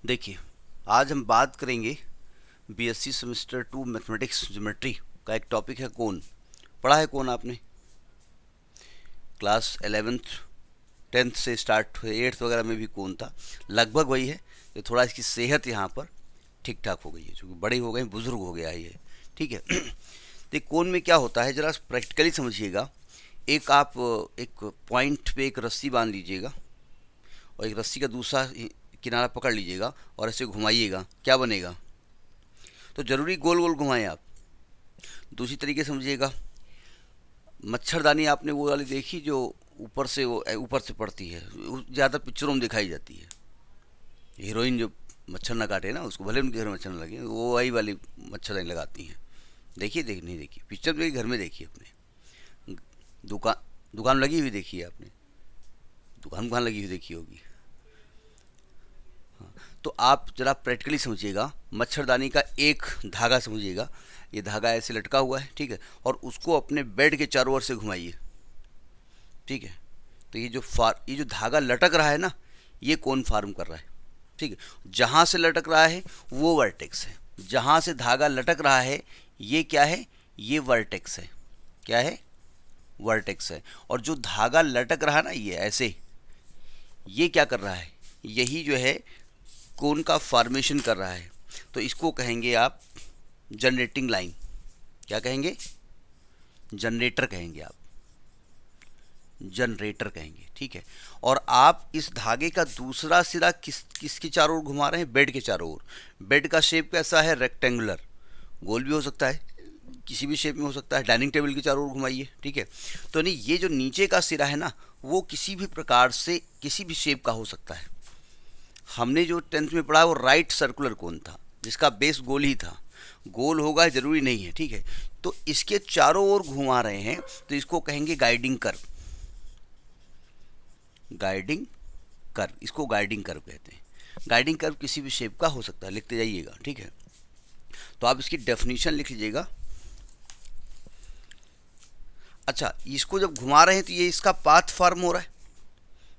देखिए, आज हम बात करेंगे बीएससी सेमेस्टर 2 मैथमेटिक्स ज्योमेट्री का एक टॉपिक है कोण। पढ़ा है कोण आपने? क्लास 11th 10th से स्टार्ट हुए, 8th वगैरह में भी कोण था, लगभग वही है। तो थोड़ा इसकी सेहत यहाँ पर ठीक ठाक हो गई है, क्योंकि बड़े हो गए, बुजुर्ग हो गया है ये। ठीक है। तो कोण में क्या होता है, जरा प्रैक्टिकली समझिएगा। आप एक पॉइंट पे एक रस्सी बांध लीजिएगा और एक रस्सी का दूसरा किनारा पकड़ लीजिएगा और ऐसे घुमाइएगा, क्या बनेगा? तो ज़रूरी गोल गोल घुमाएं आप। दूसरी तरीके से समझिएगा, मच्छरदानी आपने वो वाली देखी जो ऊपर से वो ऊपर से पड़ती है, ज़्यादा पिक्चरों में दिखाई जाती है। हीरोइन जो मच्छर ना काटे ना उसको, भले उनके घर में मच्छर ना लगे, वो वही वाली मच्छरदानी लगाती हैं। देखिए, नहीं देखिए पिक्चर में, घर में देखिए अपने। दुकान दुकान लगी हुई देखिए आपने, दुकान लगी हुई देखी होगी। तो आप जरा प्रैक्टिकली समझिएगा, मच्छरदानी का एक धागा समझिएगा, ये धागा ऐसे लटका हुआ है, ठीक है, और उसको अपने बेड के चारों ओर से घुमाइए, ठीक है। तो ये जो धागा लटक रहा है ना, ये कोण फॉर्म कर रहा है, ठीक है। जहाँ से लटक रहा है वो वर्टेक्स है, जहाँ से धागा लटक रहा है ये क्या है, ये वर्टेक्स है। क्या है? वर्टेक्स है। और जो धागा लटक रहा है ना, ये ऐसे, ये क्या कर रहा है, यही जो है कोण का फॉर्मेशन कर रहा है। तो इसको कहेंगे आप जनरेटिंग लाइन। क्या कहेंगे? जनरेटर कहेंगे आप, जनरेटर कहेंगे, ठीक है। और आप इस धागे का दूसरा सिरा किसके चारों ओर घुमा रहे हैं? बेड के चारों ओर। बेड का शेप कैसा है? रेक्टेंगुलर, गोल भी हो सकता है, किसी भी शेप में हो सकता है। डाइनिंग टेबल के चारों ओर घुमाइए, ठीक है। तो नहीं, ये जो नीचे का सिरा है ना, वो किसी भी प्रकार से किसी भी शेप का हो सकता है। हमने जो 10th में पढ़ा वो राइट सर्कुलर कोण था, जिसका बेस गोल ही था। गोल होगा जरूरी नहीं है, ठीक है। तो इसके चारों ओर घुमा रहे हैं, तो इसको कहेंगे गाइडिंग कर्व। गाइडिंग कर्व, इसको गाइडिंग कर्व कहते हैं। गाइडिंग कर्व किसी भी शेप का हो सकता है, लिखते जाइएगा, ठीक है। तो आप इसकी डेफिनेशन लिख लीजिएगा। अच्छा, इसको जब घुमा रहे हैं तो ये इसका पाथ फॉर्म हो रहा है,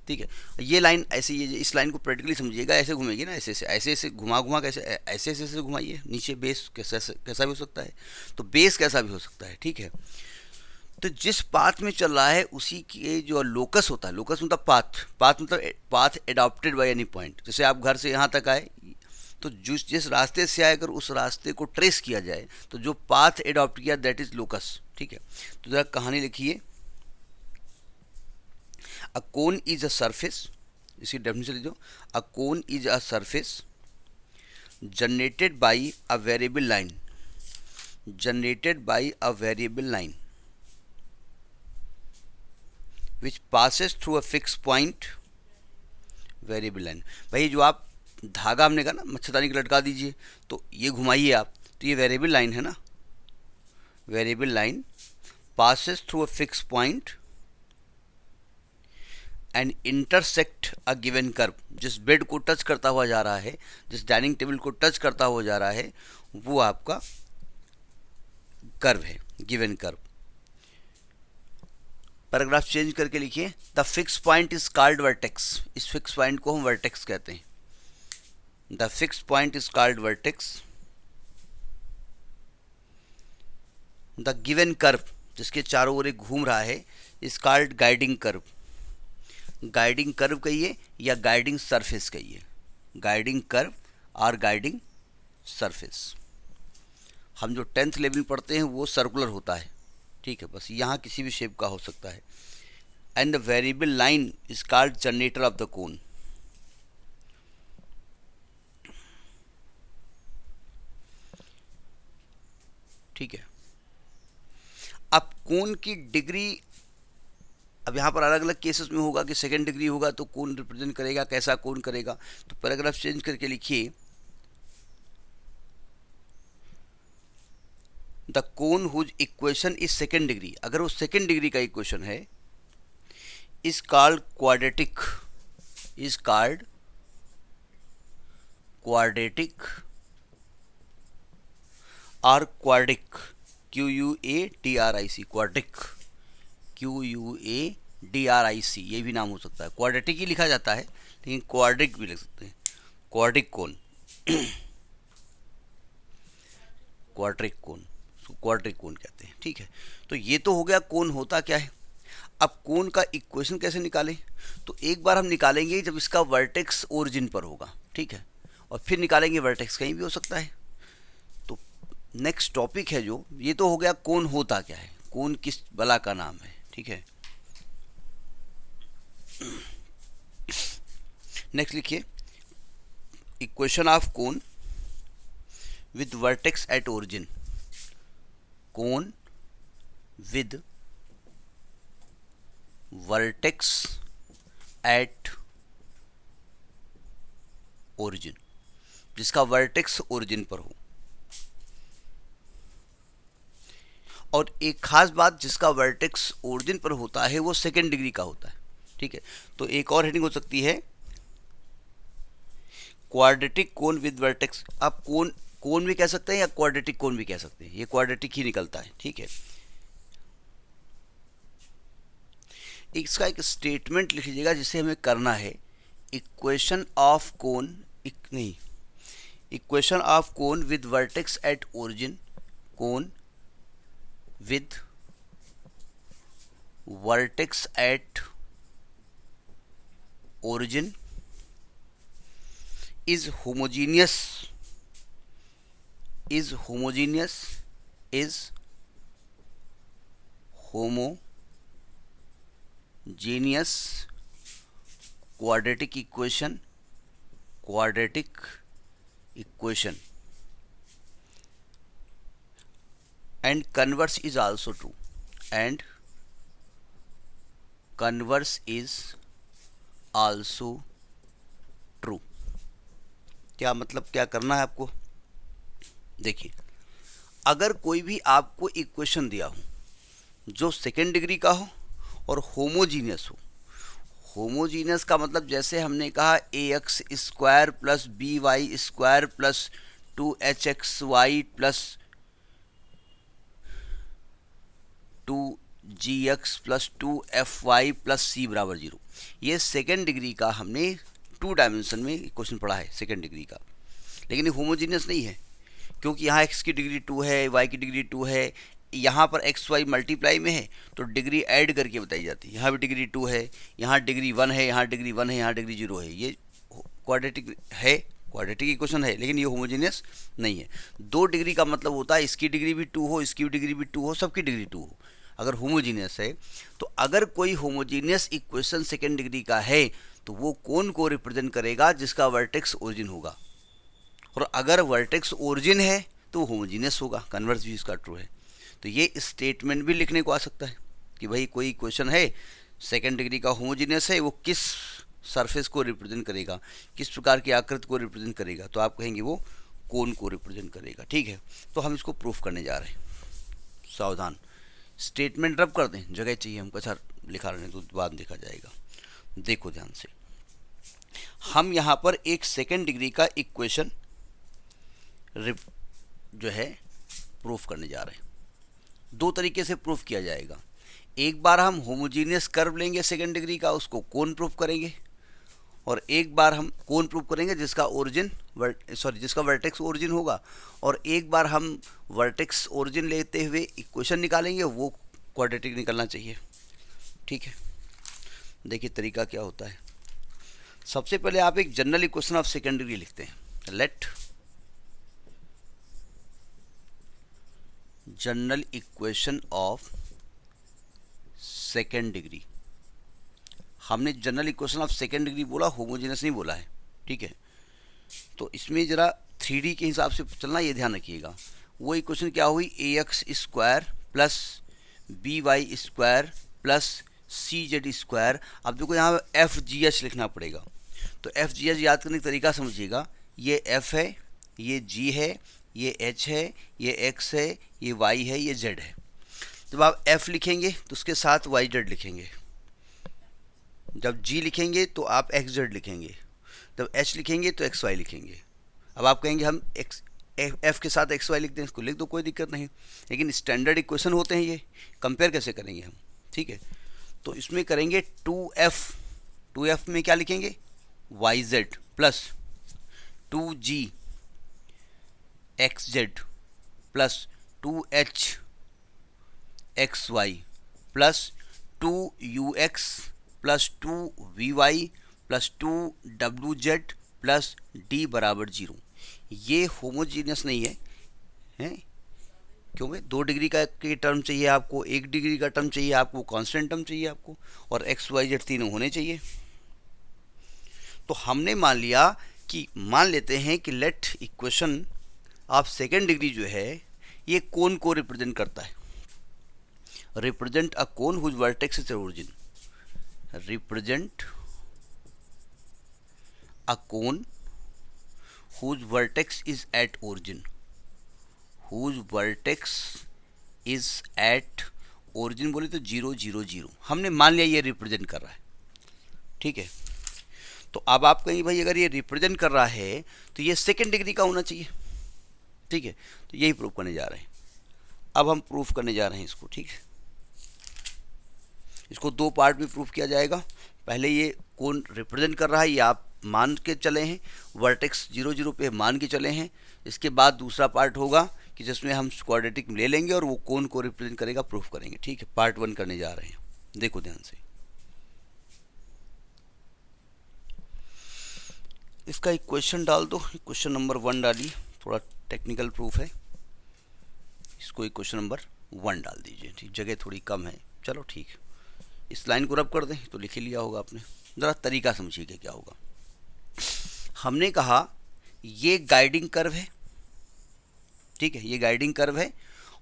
ठीक है। ये लाइन ऐसे, ये इस लाइन को प्रैक्टिकली समझिएगा, ऐसे घूमेगी ना, ऐसे ऐसे घुमा कैसे, ऐसे ऐसे घुमाइए। नीचे बेस कैसा भी हो सकता है, तो बेस कैसा भी हो सकता है, ठीक है। तो जिस पाथ में चल रहा है उसी के जो लोकस होता है, लोकस मतलब पाथ मतलब path adopted by any point. जैसे आप घर से यहाँ तक आए, तो जिस रास्ते से आए, अगर उस रास्ते को ट्रेस किया जाए तो जो पाथ एडॉप्ट किया दैट इज लोकस, ठीक है। तो जरा कहानी लिखिए। A cone is a surface, इसकी डेफिनेशन लीजिए। A cone is a surface generated by a variable line, generated by a variable line which passes through a fix point, variable line. भाई जो आप धागा हमने कहा ना मच्छरदानी के लटका दीजिए, तो ये घुमाइए आप, तो ये वेरिएबल लाइन है ना, variable line passes through a fixed point and intersect a given curve। जिस बेड को टच करता हुआ जा रहा है, जिस डाइनिंग टेबल को टच करता हुआ जा रहा है, वो आपका कर्व है, गिवन कर्व। पैराग्राफ चेंज करके लिखिए, the fix point is called vertex. इस फिक्स पॉइंट को हम वर्टेक्स कहते हैं। The fix point is called vertex. The given curve, जिसके चारों ओर घूम रहा है, is called guiding curve. Guiding curve कहिए या गाइडिंग सरफेस कहिए, गाइडिंग कर्व और गाइडिंग सरफेस। हम जो 10th लेवल पढ़ते हैं वो सर्कुलर होता है, ठीक है, बस यहाँ किसी भी शेप का हो सकता है। And the variable line is called generator off the cone. ठीक है। अब कोन की डिग्री, अब यहाँ पर अलग अलग केसेस में होगा कि सेकेंड डिग्री होगा तो कोन रिप्रेजेंट करेगा, कैसा कोन करेगा। तो पैराग्राफ चेंज करके लिखिए, the cone whose equation is second degree. अगर वो सेकेंड डिग्री का इक्वेशन है, is called quadratic, is called quadratic और क्वाड्रिक, QUADRIC, क्वाड्रिक, QUADRIC, ये भी नाम हो सकता है। क्वाड्रेटिक ही लिखा जाता है, लेकिन क्वाड्रिक भी लिख सकते हैं। क्वाड्रिक कोन, क्वाड्रिक कोन, उसको क्वाड्रिक कोन कहते हैं। ठीक है, तो ये तो हो गया कोन होता क्या है। अब कोन का इक्वेशन कैसे निकालें, तो एक बार हम निकालेंगे जब इसका वर्टेक्स ओरिजिन पर होगा, ठीक है, और फिर निकालेंगे वर्टेक्स कहीं भी हो सकता है। तो नेक्स्ट टॉपिक है जो, ये तो हो गया कोन होता क्या है, कोन किस बला का नाम है। ठीक है, नेक्स्ट लिखिए, equation of cone with vertex at origin, cone with vertex at origin, जिसका वर्टेक्स ओरिजिन पर हो। और एक खास बात, जिसका वर्टेक्स ओरिजिन पर होता है वो सेकेंड डिग्री का होता है। ठीक है, तो एक और हेडिंग हो सकती है क्वाड्रेटिक कोन विद वर्टेक्स। आप कोन भी कह सकते हैं या क्वाड्रेटिक कोन भी कह सकते हैं, ये क्वाड्रेटिक ही निकलता है। ठीक है, इसका एक स्टेटमेंट लिख लीजिएगा जिसे हमें करना है, इक्वेशन ऑफ कोन, नहीं, equation of cone with vertex at origin, cone with vertex at origin is homogeneous quadratic equation and converse is also true, and converse is also true। क्या मतलब, क्या करना है आपको, देखिए, अगर कोई भी आपको इक्वेशन दिया हो जो सेकेंड डिग्री का हो और होमोजीनियस हो, होमोजीनियस का मतलब जैसे हमने कहा ax square plus by square plus 2hxy plus 2gx plus 2fy plus c बराबर 0, ये सेकेंड डिग्री का हमने 2 डायमेंशन में इक्वेशन पढ़ा है सेकेंड डिग्री का। लेकिन ये होमोजीनियस नहीं है, क्योंकि यहाँ x की डिग्री 2 है, y की डिग्री 2 है, यहाँ पर x y मल्टीप्लाई में है तो डिग्री ऐड करके बताई जाती है। यहाँ भी डिग्री 2 है, यहाँ डिग्री 1 है, यहाँ डिग्री 1 है, यहाँ डिग्री 0 है। ये क्वाड्रेटिक है, क्वाड्रेटिक इक्वेशन है, लेकिन ये होमोजीनियस नहीं है। 2 डिग्री का मतलब होता है इसकी डिग्री भी 2 हो, इसकी डिग्री भी 2 हो, सबकी डिग्री 2 हो। अगर होमोजीनियस है तो अगर कोई होमोजीनियस इक्वेशन सेकेंड डिग्री का है तो वो कोन को रिप्रेजेंट करेगा जिसका वर्टेक्स ओरिजिन होगा, और अगर वर्टेक्स ओरिजिन है तो होमोजीनियस होगा, कन्वर्स भी इसका ट्रू है। तो ये स्टेटमेंट भी लिखने को आ सकता है कि भाई कोई इक्वेशन है सेकेंड डिग्री का, होमोजीनियस है, वो किस सरफेस को रिप्रेजेंट करेगा, किस प्रकार की आकृति को रिप्रेजेंट करेगा, तो आप कहेंगे वो कोन को रिप्रेजेंट करेगा। ठीक है, तो हम इसको प्रूफ करने जा रहे हैं, सावधान। स्टेटमेंट रब कर दें, जगह चाहिए हमको, सर लिखा रहने तो बाद देखा जाएगा। देखो ध्यान से, हम यहाँ पर एक सेकेंड डिग्री का इक्वेशन जो है प्रूफ करने जा रहे हैं। 2 तरीके से प्रूफ किया जाएगा। एक बार हम होमोजीनियस कर्व लेंगे सेकेंड डिग्री का, उसको कोन प्रूफ करेंगे, और एक बार हम कोन प्रूफ करेंगे जिसका जिसका वर्टेक्स ओरिजिन होगा, और एक बार हम वर्टेक्स ओरिजिन लेते हुए इक्वेशन निकालेंगे, वो क्वाड्रेटिक निकलना चाहिए। ठीक है, देखिए तरीका क्या होता है। सबसे पहले आप एक general equation of second degree लिखते हैं, let general equation of second degree. हमने general equation of second degree बोला, होमोजेनस नहीं बोला है। ठीक है, तो इसमें जरा 3D के हिसाब से चलना, ये ध्यान रखिएगा। वो इक्वेशन क्या हुई, ax square plus by square plus cz square. अब देखो यहाँ fgh लिखना पड़ेगा, तो fgh याद करने का तरीका समझिएगा। ये f है, ये g है, ये h है, ये x है, ये y है, ये z है। जब आप f लिखेंगे तो उसके साथ yz लिखेंगे, जब g लिखेंगे तो आप xz लिखेंगे, जब h लिखेंगे तो xy लिखेंगे। अब आप कहेंगे हम f के साथ xy लिख दें, इसको लिख दो, कोई दिक्कत नहीं, लेकिन स्टैंडर्ड इक्वेशन होते हैं, ये कंपेयर कैसे करेंगे हम। ठीक है, तो इसमें करेंगे 2f में क्या लिखेंगे, yz plus 2g xz plus 2h xy plus 2ux plus 2vy plus 2wz plus d बराबर 0, ये होमोजीनियस नहीं है, हैं? क्यों भाई? 2 डिग्री का के टर्म चाहिए आपको, 1 डिग्री का टर्म चाहिए आपको, कांस्टेंट टर्म चाहिए आपको, और एक्स वाई जेड तीनों होने चाहिए। तो हमने मान लिया कि मान लेते हैं कि let equation of second degree जो है ये कोन को रिप्रेजेंट करता है, represent a cone whose vertex is origin, represent a cone whose vertex is at origin, whose vertex is at origin बोले तो 0 0 0, हमने मान लिया ये रिप्रेजेंट कर रहा है, ठीक है। तो अब आप कहेंगे भाई अगर ये रिप्रेजेंट कर रहा है तो ये सेकेंड डिग्री का होना चाहिए, ठीक है। तो यही प्रूफ करने जा रहे हैं, अब हम प्रूफ करने जा रहे हैं इसको, ठीक है। इसको 2 पार्ट में प्रूफ किया जाएगा। पहले ये कौन रिप्रेजेंट कर रहा है ये आप मान के चले हैं, वर्टेक्स 0 0 पे मान के चले हैं। इसके बाद दूसरा पार्ट होगा कि जिसमें हम क्वाड्रेटिक ले लेंगे और वो कौन को रिप्रेजेंट करेगा प्रूफ करेंगे, ठीक है। पार्ट 1 करने जा रहे हैं, देखो ध्यान से। इसका एक क्वेश्चन डाल दो, क्वेश्चन नंबर 1 डालिए, थोड़ा टेक्निकल प्रूफ है, इसको एक क्वेश्चन नंबर 1 डाल दीजिए, ठीक। जगह थोड़ी कम है, चलो ठीक है। इस लाइन को रब कर दें तो लिख लिया होगा आपने, ज़रा तरीका समझिएगा क्या होगा। हमने कहा ये गाइडिंग कर्व है, ठीक है, ये गाइडिंग कर्व है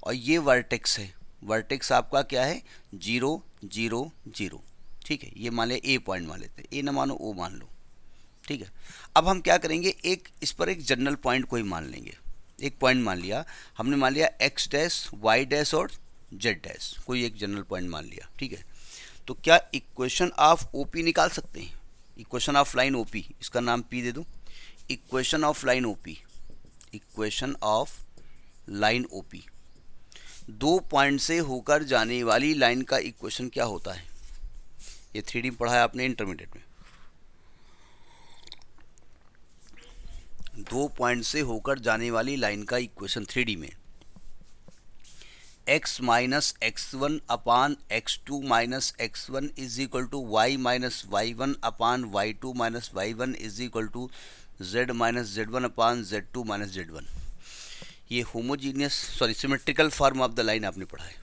और ये वर्टेक्स है। वर्टेक्स आपका क्या है 0 0 0, ठीक है। ये मान लिया ए पॉइंट मान लेते हैं, ए ना मानो ओ मान लो, ठीक है। अब हम क्या करेंगे, एक इस पर एक जनरल पॉइंट को ही मान लेंगे, एक पॉइंट मान लिया हमने, मान लिया एक्स डैश वाई डैश और जेड डैश, कोई एक जनरल पॉइंट मान लिया, ठीक है। तो क्या इक्वेशन ऑफ ओपी निकाल सकते हैं, इक्वेशन ऑफ लाइन ओपी, इसका नाम पी दे दो, equation of line OP, equation of line OP. 2 point से होकर जाने वाली लाइन का इक्वेशन क्या होता है, ये 3D पढ़ा है आपने इंटरमीडिएट में। 2 पॉइंट से होकर जाने वाली लाइन का इक्वेशन 3D में x minus x1 upon x2 minus x1 is equal to y minus y1 upon y2 minus y1 is equal to z minus z1 upon z2 minus z1। ये homogeneous symmetrical form of the line आपने पढ़ा है।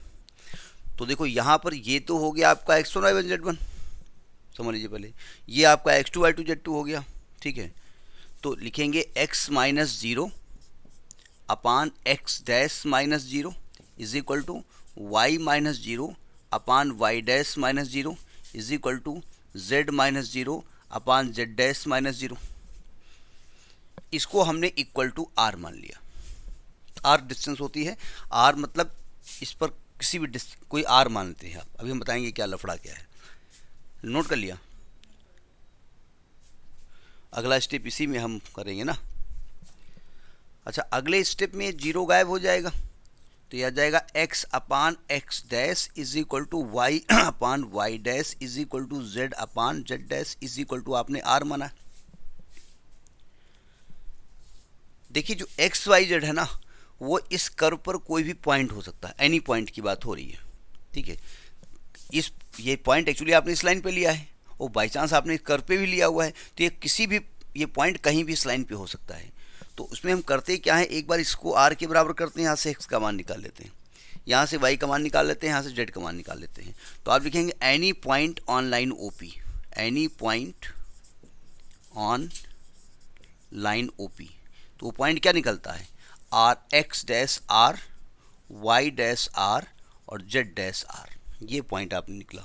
तो देखो यहाँ पर ये तो हो गया आपका x1 y1 z1, समझ लीजिए पहले, ये आपका x2 y2 z2 हो गया, ठीक है। तो लिखेंगे x minus 0 upon x dash minus 0 is equal to y minus 0 upon y dash minus 0 is equal to z minus 0 upon z dash minus 0। इसको हमने इक्वल टू r मान लिया, r डिस्टेंस होती है, r मतलब इस पर किसी भी कोई r मानते हैं आप, अभी हम बताएंगे क्या लफड़ा क्या है, नोट कर लिया। अगला स्टेप इसी में हम करेंगे ना। अच्छा, अगले स्टेप में 0 गायब हो जाएगा, तो यह आ जाएगा x upon x dash is equal to y upon y dash is equal to z upon z dash is equal to आपने r माना। देखिए जो x y z है ना, वो इस कर्व पर कोई भी पॉइंट हो सकता है, एनी पॉइंट की बात हो रही है, ठीक है। ये पॉइंट एक्चुअली आपने इस लाइन पे लिया है और बाई चांस आपने इस कर्व पे भी लिया हुआ है, तो ये किसी भी ये पॉइंट कहीं भी इस लाइन पे हो सकता है। तो उसमें हम करते क्या है, एक बार इसको r के बराबर करते हैं, यहाँ से x का मान निकाल लेते हैं, यहाँ से y का मान निकाल लेते हैं, यहाँ से z का मान निकाल लेते हैं। तो आप लिखेंगे any point on line OP, any point on line OP। तो वो पॉइंट क्या निकलता है, r x dash r y dash r और z डैश r, ये पॉइंट आपने निकला।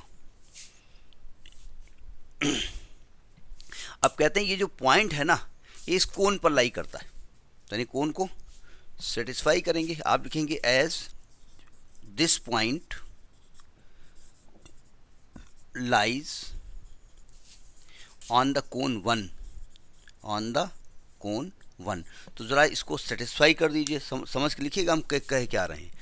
अब कहते हैं ये जो पॉइंट है ना, ये इस कोन पर लाई करता है, यानी कोन को सेटिस्फाई करेंगे। आप लिखेंगे as this point lies on the cone 1, on the cone 1। तो ज़रा इसको सेटिस्फाई कर दीजिए, समझ के लिखिएगा हम कह क्या रहे हैं।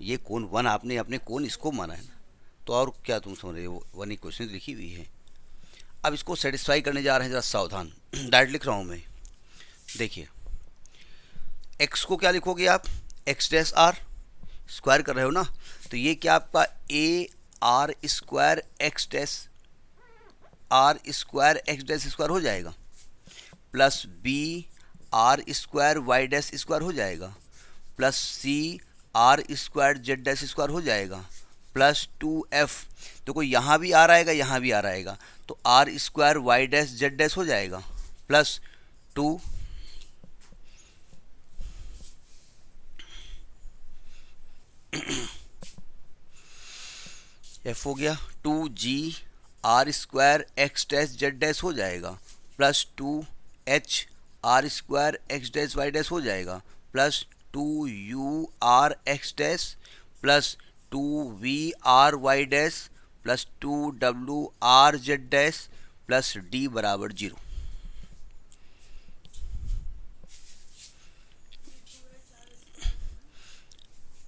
ये कोन 1 आपने अपने कोन इसको माना है ना, तो और क्या तुम समझ रहे हो, 1 इक्वेशन लिखी हुई है। अब इसको सेटिस्फाई करने जा रहे हैं, ज़रा सावधान, डायरेक्ट लिख रहा हूँ मैं। देखिए x को क्या लिखोगे आप, एक्स डैश आर, स्क्वायर कर रहे हो ना, तो ये क्या आपका a r square x dash r square x dash square हो जाएगा, plus b r square y dash square हो जाएगा, plus c r square z dash square हो जाएगा, प्लस 2f, तो कोई यहाँ भी आ रहेगा यहाँ भी आ रहेगा, तो r square y dash z dash हो जाएगा, प्लस 2 एफ हो गया, 2g r square x dash z dash हो जाएगा, plus 2h r square x dash y dash हो जाएगा, plus 2u r x dash plus 2v r y dash plus 2w r z dash plus d बराबर 0।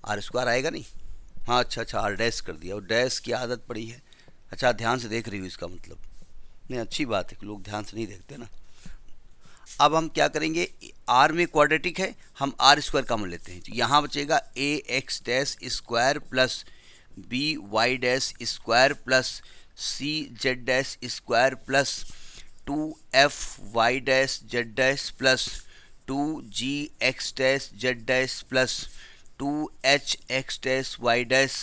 Are square आएगा नहीं, हाँ अच्छा are dash कर दिया, और डैश की आदत पड़ी है, अच्छा ध्यान से देख रही हूँ इसका मतलब, नहीं अच्छी बात है कि लोग ध्यान से नहीं देखते ना। अब हम क्या करेंगे, आर में क्वाड्रेटिक है, हम आर स्क्वायर कॉमन लेते हैं, तो यहाँ बचेगा a x dash square plus b y dash square plus c z dash square plus 2f y dash z dash plus 2g x dash z dash plus 2h x dash y dash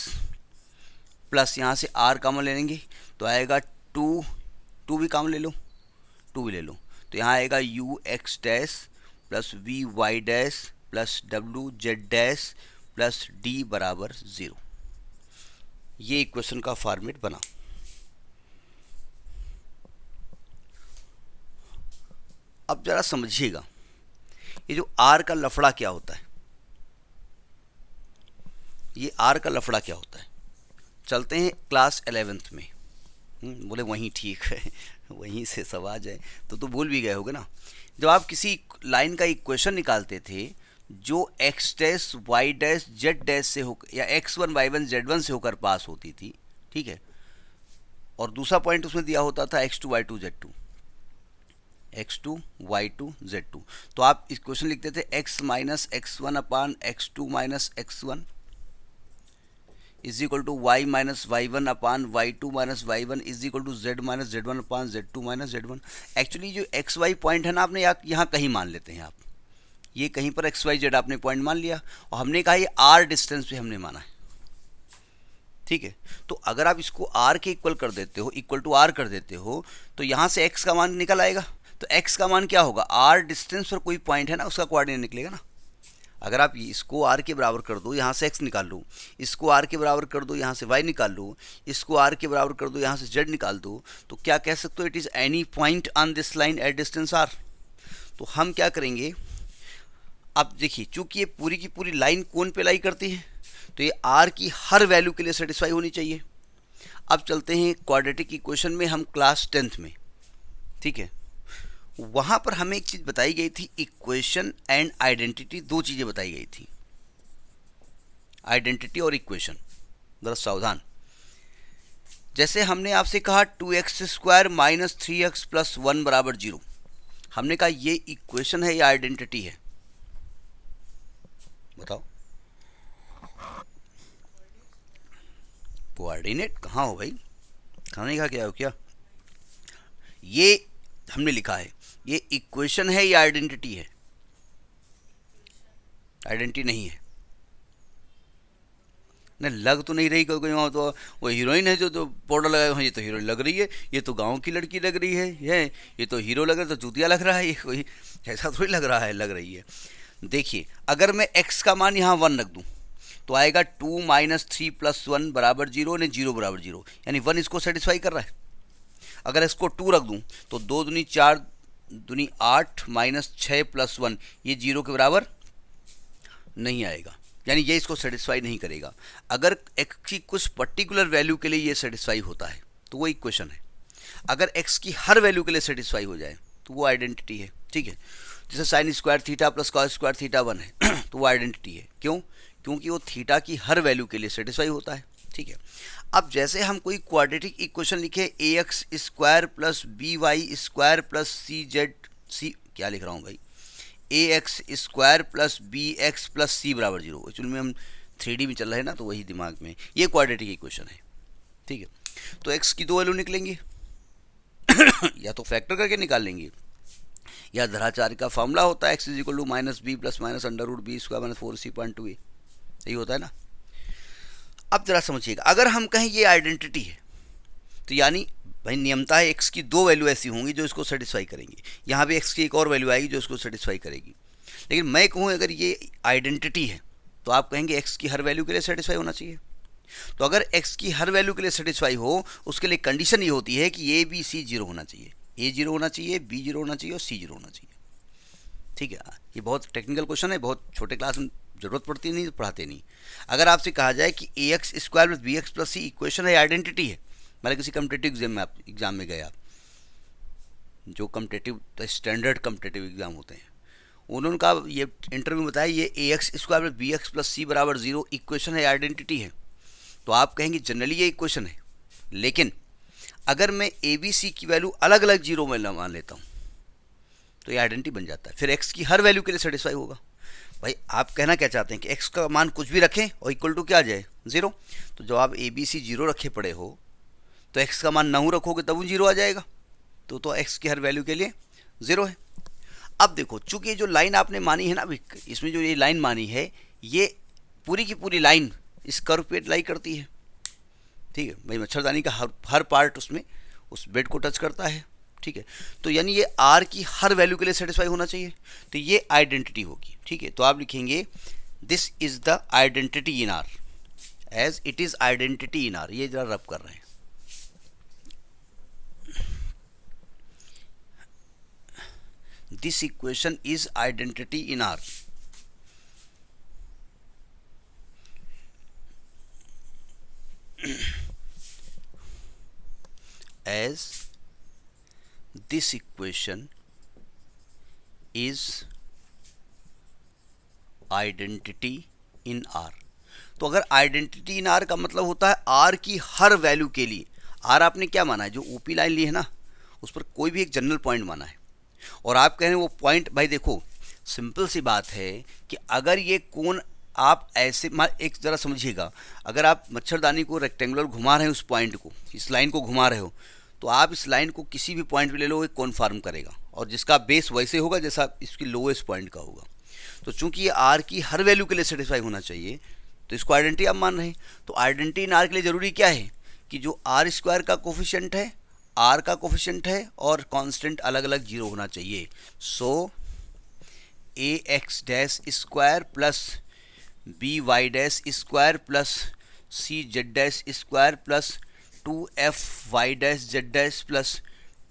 plus यहाँ से r common ले लेंगे तो आएगा 2 भी common ले लो, 2 भी ले लो, तो यहाँ आएगा u x dash plus v y dash plus w z dash plus d बराबर 0। ये इक्वेशन का फॉर्मेट बना। अब जरा समझिएगा ये जो r का लफड़ा क्या होता है, ये r का लफड़ा क्या होता है। चलते हैं क्लास 11th में, बोले वहीं ठीक है वहीं से सब आ जाए तो भूल भी गए होगे ना। जब आप किसी लाइन का इक्वेशन निकालते थे जो x dash y dash z dash से हो या x1 y1 z1 से होकर पास होती थी, ठीक है, और दूसरा पॉइंट उसमें दिया होता था x2 y2 z2 x2 y2 z2, तो आप इक्वेशन लिखते थे x minus x1 upon x2 minus x1 is equal to y minus y1 upon y2 minus y1 is equal to z minus z1 upon z2 minus z1। Actually जो x y point है ना, आपने यहाँ कहीं मान लेते हैं आप, ये कहीं पर एक्स वाई जेड आपने पॉइंट मान लिया और हमने कहा ये r डिस्टेंस पे हमने माना है, ठीक है। तो अगर आप इसको r के इक्वल कर देते हो, इक्वल टू r कर देते हो, तो यहाँ से x का मान निकल आएगा, तो x का मान क्या होगा, r डिस्टेंस पर कोई पॉइंट है ना उसका कोऑर्डिनेट निकलेगा ना। अगर आप इसको r के बराबर कर दो, यहाँ से x निकाल लो, इसको r के बराबर कर दो, यहाँ से y निकाल लो, इसको r के बराबर कर दो, यहाँ से z निकाल दो, तो क्या कह सकते हो, it is any point on this line at distance r। तो हम क्या करेंगे, अब देखिए चूंकि ये पूरी की पूरी लाइन कौन पे लाई करती है, तो ये r की हर वैल्यू के लिए सेटिस्फाई होनी चाहिए। अब चलते हैं क्वाड्रेटिक इक्वेशन में, हम क्लास 10th में, ठीक है, वहाँ पर हमें एक चीज़ बताई गई थी, इक्वेशन एंड आइडेंटिटी, दो चीज़ें बताई गई थी, आइडेंटिटी और इक्वेशन। जरा सावधान, जैसे हमने आपसे कहा 2x square minus 3x plus 1 बराबर 0, हमने कहा ये इक्वेशन है या आइडेंटिटी है, बताओ। कोऑर्डिनेट कहाँ हो भाई, खाने का क्या हो क्या, ये हमने लिखा है, ये इक्वेशन है या आइडेंटिटी है, आइडेंटिटी नहीं है ना, लग तो नहीं रही, क्योंकि वहाँ तो वो हीरोइन है जो तो पाउडर लगाए, हाँ ये तो हीरोइन लग रही है, ये तो गांव की लड़की लग रही है, ये तो हीरो लग रहा है, तो चूतिया लग रहा है, ये कोई ऐसा थोड़ी लग रहा है, लग रही है। देखिए अगर मैं x का मान यहाँ 1 रख दूँ तो आएगा 2 माइनस 3 प्लस 1 बराबर 0 ने 0 बराबर 0, यानी 1 इसको सेटिस्फाई कर रहा है। अगर इसको 2 रख दूँ तो 2 दूनी 4 दूनी 8 माइनस 6 प्लस 1, ये 0 के बराबर नहीं आएगा, यानी ये इसको सेटिस्फाई नहीं करेगा। अगर x की कुछ पर्टिकुलर वैल्यू के लिए ये सेटिस्फाई होता है तो वो इक्वेशन है, अगर x की हर वैल्यू के लिए सेटिस्फाई हो जाए तो वो आइडेंटिटी है, ठीक है। जैसे sine square theta plus cos square theta 1 है तो वो आइडेंटिटी है, क्यों, क्योंकि वो थीटा की हर वैल्यू के लिए सेटिस्फाई होता है, ठीक है। अब जैसे हम कोई क्वाड्रेटिक इक्वेशन लिखे ax square plus b y square plus c z, c क्या लिख रहा हूँ भाई, a x square plus b x plus c बराबर 0। एक्चुअली में हम 3D में चल रहे हैं ना, तो वही दिमाग में, ये क्वाड्रेटिक इक्वेशन है, ठीक है। तो एक्स की 2 वैल्यू निकलेंगी या तो फैक्टर करके निकाल लेंगे, या धराचार का फॉर्मूला होता है x is equal to minus b plus minus under root b square minus 4c/2a, यही होता है ना। अब जरा समझिएगा, अगर हम कहें ये आइडेंटिटी है, तो यानी भाई नियमता है एक्स की 2 वैल्यू ऐसी होंगी जो इसको सेटिस्फाई करेंगी, यहाँ पे एक्स की एक और वैल्यू आएगी जो इसको सेटिस्फाई करेगी। लेकिन मैं कहूँ अगर ये आइडेंटिटी है, तो आप कहेंगे एक्स की हर वैल्यू के लिए सेटिस्फाई होना चाहिए। तो अगर एक्स की हर वैल्यू के लिए सेटिस्फाई हो, उसके लिए कंडीशन ये होती है कि ए बी सी 0 होना चाहिए, ए 0 होना चाहिए, बी 0 होना चाहिए और सी 0 होना चाहिए, ठीक है। ये बहुत टेक्निकल क्वेश्चन है, बहुत छोटे क्लास में जरूरत पड़ती नहीं, पढ़ाते नहीं। अगर आपसे कहा जाए कि a x square plus b x plus c equation है, आइडेंटिटी है, मतलब किसी कम्पिटेटिव एग्जाम में गए आप, जो कम्पिटेटिव स्टैंडर्ड कम्पिटेटिव एग्जाम होते हैं, उन्होंने कहा, ये इंटरव्यू में बताया, ये a x square plus b x plus c बराबर 0 इक्वेशन है, आइडेंटिटी है, तो आप कहेंगे जनरली ये इक्वेशन है। लेकिन अगर मैं ए बी सी की वैल्यू अलग अलग 0 में मान लेता हूँ, तो ये आइडेंटिटी बन जाता है, फिर एक्स की हर वैल्यू के लिए सेटिस्फाई होगा। भाई आप कहना क्या चाहते हैं कि एक्स का मान कुछ भी रखें और इक्वल टू क्या आ जाए, 0। तो जब आप ए बी सी 0 रखे पड़े हो, तो एक्स का मान 9 रखोगे तब 0 आ जाएगा, तो एक्स की हर वैल्यू के लिए 0 है। अब देखो, चूंकि जो लाइन आपने मानी है ना, इसमें जो ये लाइन मानी है, ये पूरी की पूरी लाइन इस कर्व पे लाई करती है, ठीक है भाई। मच्छरदानी का हर पार्ट उसमें उस बेड को टच करता है, ठीक है। तो यानी ये आर की हर वैल्यू के लिए सेटिस्फाई होना चाहिए, तो ये आइडेंटिटी होगी, ठीक है। तो आप लिखेंगे this is the identity in r, as it is identity in r. ये जरा रब कर रहे हैं, this equation is identity in r, as this equation is identity in R। तो अगर आइडेंटिटी इन आर का मतलब होता है आर की हर वैल्यू के लिए, आर आपने क्या माना है, जो ओपी लाइन ली है ना, उस पर कोई भी एक जनरल पॉइंट माना है, और आप कह रहे हैं वो पॉइंट, भाई देखो सिंपल सी बात है कि अगर ये कोण आप ऐसे एक ज़रा समझिएगा, अगर आप मच्छरदानी को रेक्टेंगुलर घुमा रहे हैं, उस पॉइंट को, इस लाइन को घुमा रहे हो, तो आप इस लाइन को किसी भी पॉइंट पे ले लो, एक कोण फॉर्म करेगा, और जिसका बेस वैसे होगा जैसा इसकी लोएस्ट पॉइंट का होगा। तो चूंकि ये आर की हर वैल्यू के लिए सेटिस्फाई होना चाहिए, तो इसको आइडेंटिटी आप मान रहे हैं। तो आइडेंटिटी इन आर के लिए ज़रूरी क्या है कि जो आर स्क्वायर का कोफिशिएंट है, आर का कोफिशिएंट है, और कांस्टेंट अलग अलग 0 होना चाहिए। So a x dash square plus b y dash square plus c z dash square plus 2f y dash z dash plus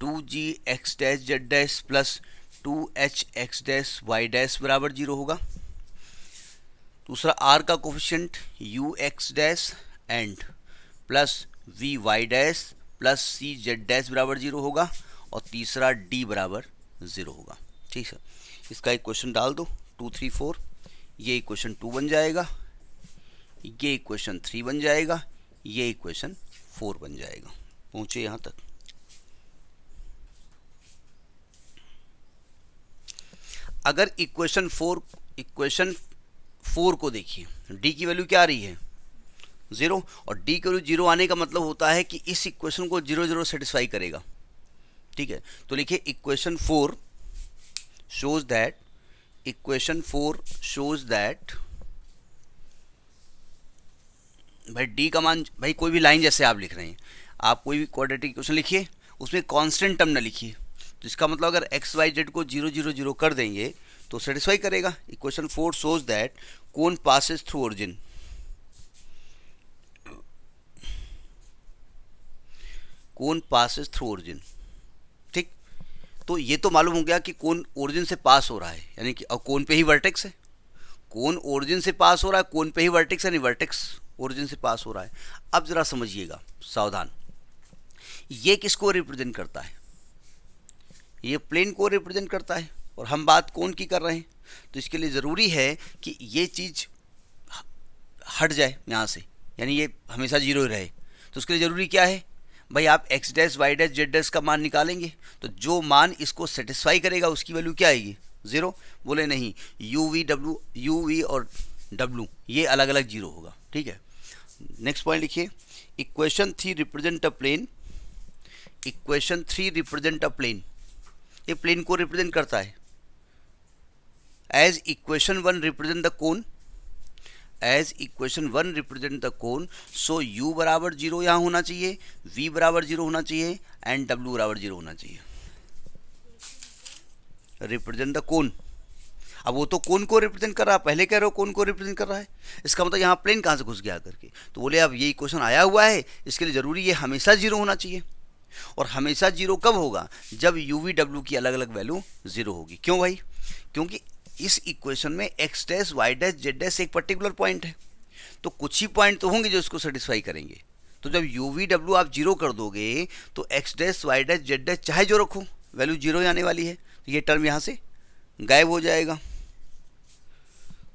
2g x dash z dash plus 2h x dash y dash बराबर 0 होगा। दूसरा r का coefficient u x dash and plus v y dash plus c Z dash बराबर 0 होगा, और तीसरा d बराबर 0 होगा, ठीक है। इसका एक क्वेश्चन डाल दो 2 3 4, ये इक्वेशन 2 बन जाएगा, ये इक्वेशन 3 बन जाएगा, ये इक्वेशन 4 बन जाएगा। पहुंचे यहां तक। अगर इक्वेशन 4 को देखिए, d की वैल्यू क्या आ रही है, 0, और d की वैल्यू 0 आने का मतलब होता है कि इस इक्वेशन को 0 0 सेटिस्फाई करेगा, ठीक है। तो लिखिए equation 4 shows that, equation 4 shows that, भाई d का मान, भाई कोई भी लाइन जैसे आप लिख रहे हैं, आप कोई भी क्वाड्रेटिक इक्वेशन लिखिए, उसमें कांस्टेंट टर्म ना लिखिए, तो इसका मतलब अगर एक्स वाई जेड को 0 0 0 कर देंगे तो सेटिस्फाई करेगा। Equation 4 shows that cone passes through origin, cone passes through origin, ठीक। तो ये तो मालूम हो गया कि कोन ओरिजिन से पास हो रहा है, यानी कि और कोन पे ही वर्टेक्स है, कोन ओरिजिन से पास हो रहा है, कोन पे ही वर्टेक्स है, यानी वर्टेक्स ओरिजिन से पास हो रहा है। अब जरा समझिएगा, सावधान, ये किसको रिप्रेजेंट करता है, ये प्लेन को रिप्रेजेंट करता है, और हम बात कोन की कर रहे हैं, तो इसके लिए ज़रूरी है कि ये चीज़ हट जाए यहाँ से, यानी ये हमेशा 0 रहे। तो उसके लिए ज़रूरी क्या है भाई, आप x dash y dash z dash का मान निकालेंगे, तो जो मान इसको सेटिस्फाई करेगा उसकी वैल्यू क्या आएगी, 0? बोले नहीं, यू वी और डब्लू ये अलग अलग 0 होगा, ठीक है। नेक्स्ट पॉइंट लिखिए, equation 3 represent a plane. Equation 3 represent a plane, ये प्लेन को रिप्रेजेंट करता है। As equation 1 represent the cone, as equation 1 represent the cone, so u बराबर 0 यहाँ होना चाहिए, v बराबर 0 होना चाहिए एंड w बराबर 0 होना चाहिए। रिप्रेजेंट द कोन, अब वो तो कोन को रिप्रेजेंट कर रहा है, पहले कह रहे हो कोन को रिप्रेजेंट कर रहा है, इसका मतलब यहाँ प्लेन कहाँ से घुस गया करके। तो बोले अब ये इक्वेशन आया हुआ है, इसके लिए ज़रूरी ये हमेशा 0 होना चाहिए। और हमेशा 0 कब होगा? जब u v w की अलग अलग वैल्यू 0 होगी। क्यों भाई? क्योंकि इस इक्वेशन में x dash y dash z dash एक पर्टिकुलर पॉइंट है, तो कुछ ही पॉइंट तो होंगे जो इसको सेटिस्फाई करेंगे। तो जब u v w आप 0 कर दोगे तो x dash y dash z dash चाहे जो रखो वैल्यू 0 ही आने वाली है, तो ये टर्म यहाँ से गायब हो जाएगा।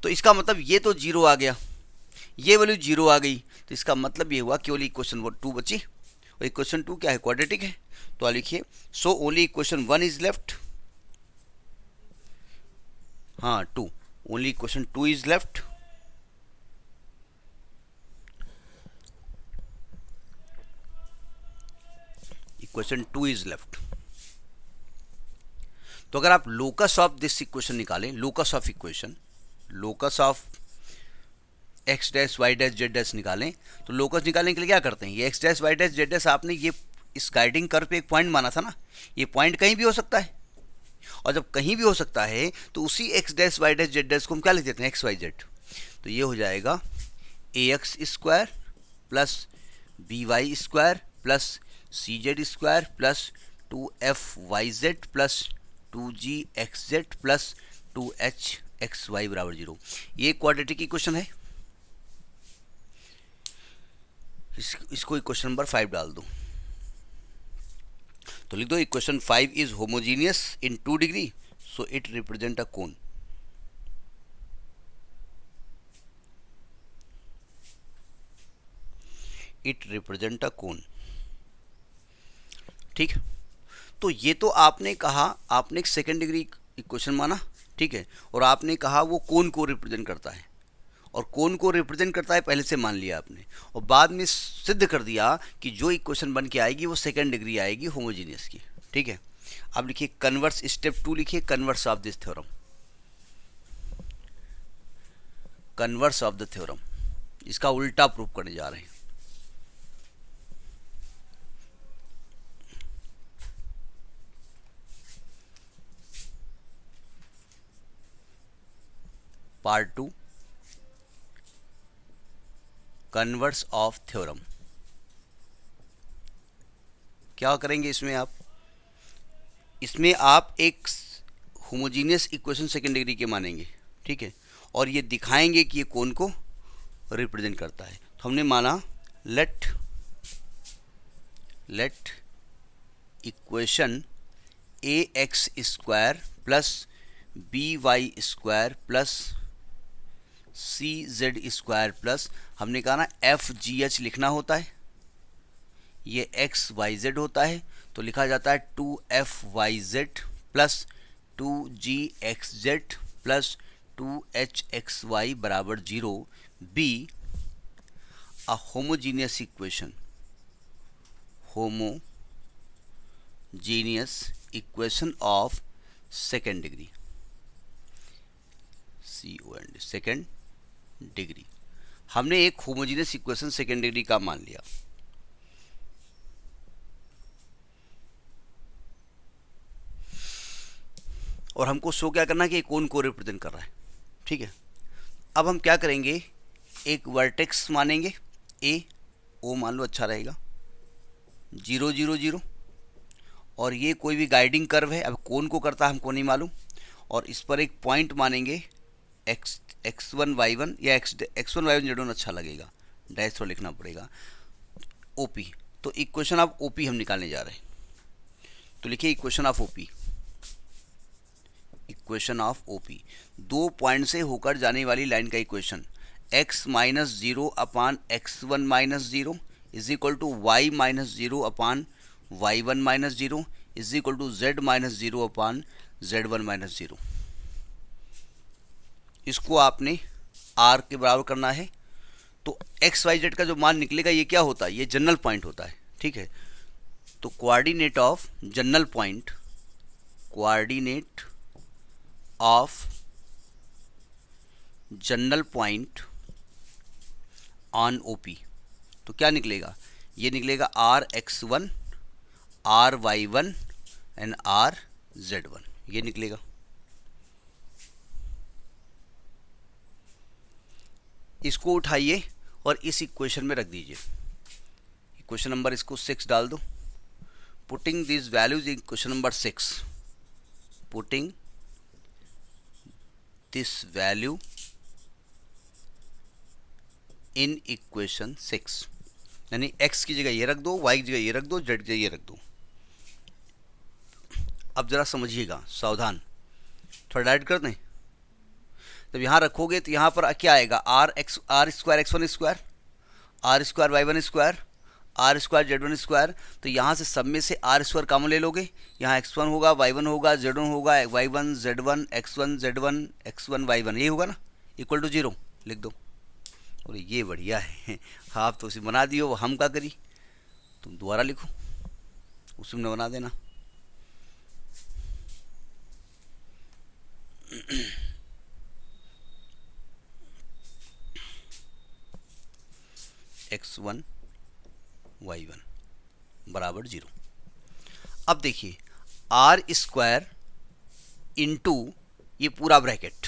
तो इसका मतलब ये तो 0 आ गया, ये वैल्यू 0 आ गई, तो इसका मतलब ये हुआ केवल इक्वेशन 2 बची, और इक्वेशन 2 क्या है? क्वाड्रेटिक है। तो आप लिखिए so only equation 1 is left, हाँ 2, only equation 2 is left. Equation 2 is left. तो अगर आप लोकस ऑफ दिस इक्वेशन निकालें, locus of equation, locus of x dash y dash z dash निकालें, तो लोकस निकालने के लिए क्या करते हैं? ये x dash y dash z dash आपने ये इस गाइडिंग कर्व पे एक पॉइंट माना था ना, ये पॉइंट कहीं भी हो सकता है, और जब कहीं भी हो सकता है तो उसी x dash y dash z dash को हम क्या लिख देते हैं? X y z. तो ये हो जाएगा a x square plus b y square plus c z square plus 2f y z plus 2g x z plus 2h x y बराबर 0। ये क्वाड्रेटिक इक्वेशन है। इसको इक्वेशन नंबर 5 डाल दो, तो लिख दो equation 5 is homogeneous in 2 degree, so it represent a cone. It represent a cone, ठीक। तो ये तो आपने कहा, आपने एक सेकेंड डिग्री इक्वेशन माना, ठीक है, और आपने कहा वो कोन को रिप्रेजेंट करता है, और कोन को रिप्रेजेंट करता है पहले से मान लिया आपने, और बाद में सिद्ध कर दिया कि जो इक्वेशन बन के आएगी वो सेकेंड डिग्री आएगी होमोजीनियस की, ठीक है। अब लिखिए कन्वर्स, स्टेप 2 लिखिए converse of this theorem. Converse of the theorem, इसका उल्टा प्रूफ करने जा रहे हैं। Part 2, converse of theorem. क्या करेंगे इसमें आप? इसमें आप एक होमोजीनियस इक्वेशन सेकेंड डिग्री के मानेंगे, ठीक है, और ये दिखाएंगे कि ये कोन को रिप्रेजेंट करता है। तो हमने माना let equation a x square plus b y square plus c z square plus, हमने कहा ना एफ जी एच लिखना होता है, ये एक्स वाई जेड होता है, तो लिखा जाता है 2f y z plus 2g x z plus 2h x y बराबर 0। Be a homogeneous equation, homogeneous equation of second degree, COND second degree. हमने एक होमोजीनियस इक्वेशन सेकेंड डिग्री का मान लिया, और हमको शो क्या करना है कि कोन को रिप्रेजेंट कर रहा है, ठीक है। अब हम क्या करेंगे, एक वर्टेक्स मानेंगे ए, ओ मान लो अच्छा रहेगा, 0 0 0, और ये कोई भी गाइडिंग कर्व है, अब कोन को करता है हमको नहीं मालूम, और इस पर एक पॉइंट मानेंगे x1 y1 या x1 y1 z1 अच्छा लगेगा, डैश तो लिखना पड़ेगा, OP। तो इक्वेशन ऑफ OP हम निकालने जा रहे हैं, तो लिखिए equation of OP। Equation of OP, 2 point से होकर जाने वाली लाइन का equation, x minus 0 upon x1 minus 0 is equal to y minus 0 upon y1 minus 0 is equal to z minus 0 upon z1 minus 0। इसको आपने आर के बराबर करना है, तो एक्स वाई जेड का जो मान निकलेगा ये क्या होता है, ये जनरल पॉइंट होता है, ठीक है। तो coordinate of general point, coordinate of general point on OP, तो क्या निकलेगा, ये निकलेगा r x one, r y one and r z one, ये निकलेगा। इसको उठाइए और इस इक्वेशन में रख दीजिए, इक्वेशन नंबर इसको 6 डाल दो। Putting this values in equation number 6, putting this value in equation 6, यानी x की जगह ये रख दो, y की जगह ये रख दो, z की जगह ये रख दो। अब जरा समझिएगा, सावधान, थोड़ा डाइट कर दें। जब यहाँ रखोगे तो यहाँ पर क्या आएगा, r square x one square, r square y one square, r square z one square. तो यहाँ से सब में से आर स्क्वायर कॉमन ले लोगे, यहाँ एक्स वन होगा, वाई वन होगा, जेड वन होगा, y one z one, x one z one, x one y one, यही होगा ना, इक्वल टू 0 लिख दो। और ये बढ़िया है, आप तो उसे बना दियो, वो हम क्या करी, तुम दोबारा लिखो, उसी में बना देना। एक्स वन वाई वन बराबर 0। अब देखिए आर स्क्वायर इंटू ये पूरा ब्रैकेट,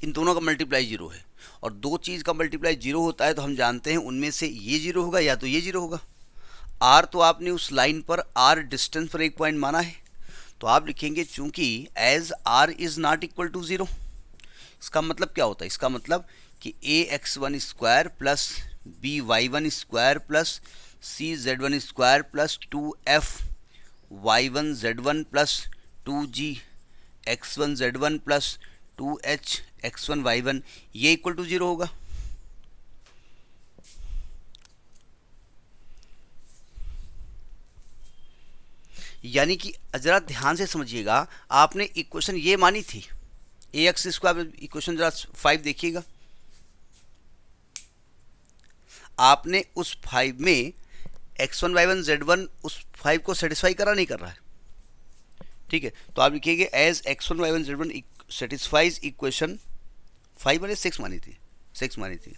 इन दोनों का मल्टीप्लाई 0 है, और दो चीज़ का मल्टीप्लाई 0 होता है तो हम जानते हैं उनमें से ये 0 होगा या तो ये 0 होगा। आर तो आपने उस लाइन पर आर डिस्टेंस पर एक पॉइंट माना है, तो आप लिखेंगे चूंकि as r is not equal to 0। इसका मतलब क्या होता है, इसका मतलब कि a x one square plus b y one square plus c z one square plus 2f y one z one plus 2g x one z one plus 2h x one y one, ये equal to 0 होगा। यानी कि जरा ध्यान से समझिएगा, आपने equation ये मानी थी ए एक्स स्क्वायर, इक्वेशन जरा 5 देखिएगा, आपने उस 5 में x one y one z one उस 5 को सेटिस्फाई करा नहीं कर रहा है, ठीक है। तो आप लिखिएगा as x one y one z one satisfies equation 5 मैंने 6 मानी थी, 6 मानी थी,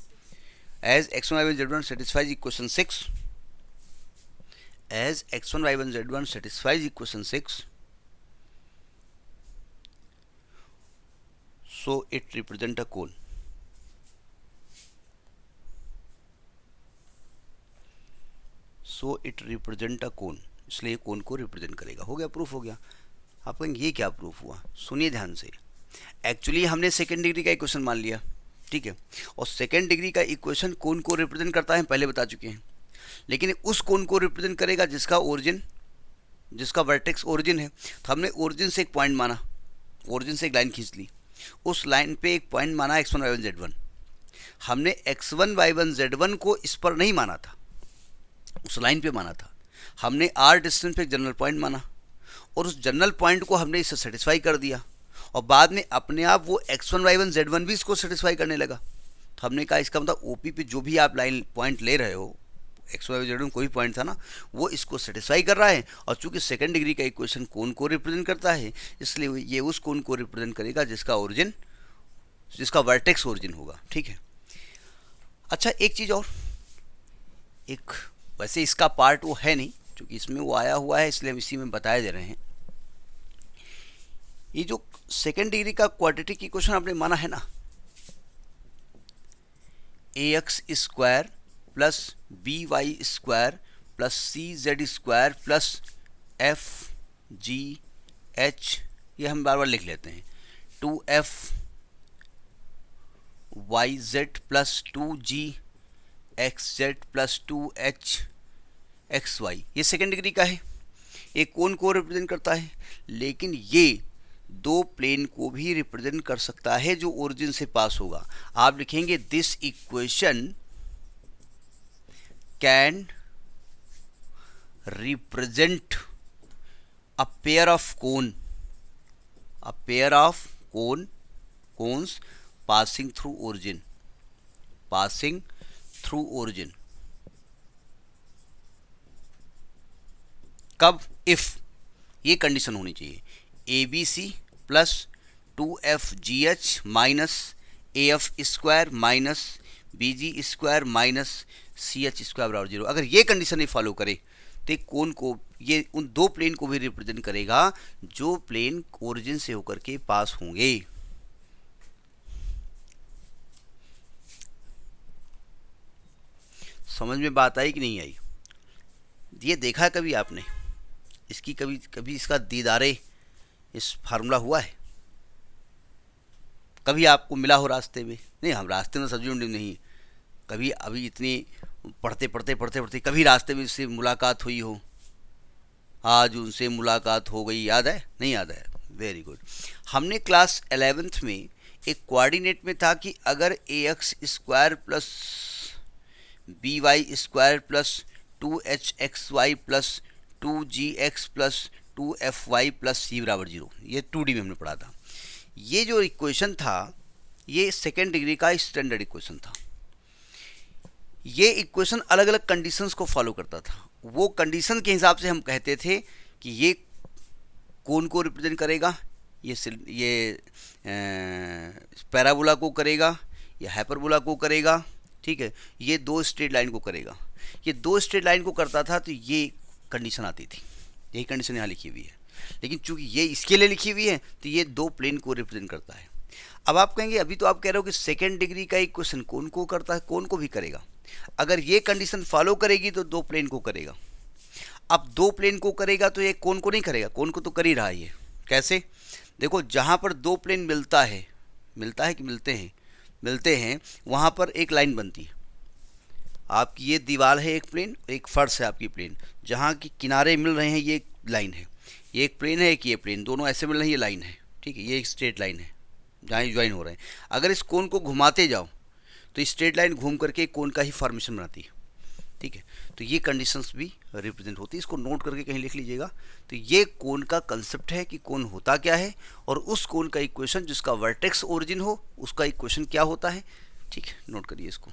as x one y one z one satisfies equation 6, as x one y one z one satisfies equation 6, so it represent a cone, so it represent a cone, इसलिए कोन को represent करेगा। हो गया, प्रूफ हो गया। आप कहेंगे ये क्या प्रूफ हुआ, सुनिए ध्यान से। एक्चुअली हमने सेकेंड डिग्री का इक्वेशन मान लिया, ठीक है, और सेकेंड डिग्री का इक्वेशन कोन को रिप्रेजेंट करता है, पहले बता चुके हैं, लेकिन उस कोन को रिप्रेजेंट करेगा जिसका ओरिजिन, जिसका वर्टेक्स ओरिजिन है। तो हमने ओरिजिन से एक पॉइंट माना, ओरिजिन से एक लाइन खींच ली, उस लाइन पे एक पॉइंट माना x one y one z one. हमने x one y one z one को इस पर नहीं माना था, उस लाइन पे माना था। हमने आर डिस्टेंस पे एक जनरल पॉइंट माना, और उस जनरल पॉइंट को हमने इससे सेटिस्फाई कर दिया, और बाद में अपने आप वो x one y one z one भी इसको सेटिस्फाई करने लगा। तो हमने कहा इसका मतलब ओपी पे जो भी आप लाइन पॉइंट ले रहे हो, एक्स वाई जेड वन कोई पॉइंट था ना, वो इसको सेटिस्फाई कर रहा है। और चूंकि सेकंड डिग्री का इक्वेशन कोन को रिप्रेजेंट करता है, इसलिए ये उस कोन को रिप्रेजेंट करेगा जिसका ओरिजिन, जिसका वर्टेक्स ओरिजिन होगा, ठीक है। अच्छा एक चीज़ और, एक वैसे इसका पार्ट वो है नहीं, क्योंकि इसमें वो आया हुआ है, इसलिए हम इसी में बताए दे रहे हैं। ये जो सेकेंड डिग्री का क्वाड्रेटिक इक्वेशन आपने माना है ना, a x square plus b y square plus c z square plus f g h, ये हम बार बार लिख लेते हैं, 2f y z plus 2g x z plus 2h x y, ये सेकेंड डिग्री का है, ये कोन को रिप्रेजेंट करता है, लेकिन ये दो प्लेन को भी रिप्रेजेंट कर सकता है जो ओरिजिन से पास होगा। आप लिखेंगे this equation can represent a pair of cone, a pair of cones passing through origin, passing through origin. कब? इफ ये कंडीशन होनी चाहिए, ABC plus 2FGH minus AF square minus BG square minus CH square बराबर 0। अगर ये condition ही follow करे तो कोन को, ये उन दो प्लेन को भी रिप्रेजेंट करेगा जो प्लेन ओरिजिन से होकर के पास होंगे। समझ में बात आई कि नहीं आई? ये देखा कभी आपने इसकी, कभी इसका दीदारे इस फार्मूला हुआ है? कभी आपको मिला हो रास्ते में? नहीं, हम रास्ते में सब्जी मंडी नहीं, कभी अभी इतनी पढ़ते कभी रास्ते में इससे मुलाकात हुई हो, आज उनसे मुलाकात हो गई, याद है? नहीं याद है? Very good. हमने क्लास 11th में एक कोऑर्डिनेट में था कि अगर AX square plus BY square plus 2HXY plus 2GX plus 2FY plus C बराबर 0, ये 2D में हमने पढ़ा था। ये जो इक्वेशन था ये सेकेंड डिग्री का स्टैंडर्ड इक्वेशन था। ये इक्वेशन अलग अलग कंडीशंस को फॉलो करता था। वो कंडीशन के हिसाब से हम कहते थे कि ये कोन को रिप्रेजेंट करेगा, ये पैराबोला को करेगा, या हाइपरबोला को करेगा, ठीक है, ये दो स्ट्रेट लाइन को करेगा। ये दो स्ट्रेट लाइन को करता था तो ये कंडीशन आती थी, यही कंडीशन यहाँ लिखी हुई है। लेकिन चूंकि ये इसके लिए लिखी हुई है तो ये दो प्लेन को रिप्रेजेंट करता है। अब आप कहेंगे अभी तो आप कह रहे हो कि सेकेंड डिग्री का इक्वेशन कोन को करता है, कोन को भी करेगा। अगर ये कंडीशन फॉलो करेगी तो दो प्लेन को करेगा। अब दो प्लेन को करेगा तो ये कोन को नहीं करेगा, कोन को तो कर ही रहा है ये। कैसे? देखो, जहाँ पर दो प्लेन मिलता है कि मिलते हैं वहाँ पर एक लाइन बनती है। आपकी ये दीवार है एक प्लेन, एक फर्श है आपकी प्लेन, जहाँ की किनारे मिल रहे हैं ये लाइन है। ये एक प्लेन है, एक ये प्लेन, दोनों ऐसे मिल रहे हैं, ये लाइन है, ठीक है, ये एक स्ट्रेट लाइन है जहाँ ये ज्वाइन हो रहे हैं। अगर इस कोन को घुमाते जाओ तो स्ट्रेट लाइन घूम करके कोन का ही फॉर्मेशन बनाती है, ठीक है। तो ये कंडीशंस भी रिप्रेजेंट होती है, इसको नोट करके कहीं लिख लीजिएगा। तो ये कोन का कंसेप्ट है कि कोन होता क्या है, और उस कोन का इक्वेशन जिसका वर्टेक्स ओरिजिन हो उसका इक्वेशन क्या होता है, ठीक है, नोट करिए इसको।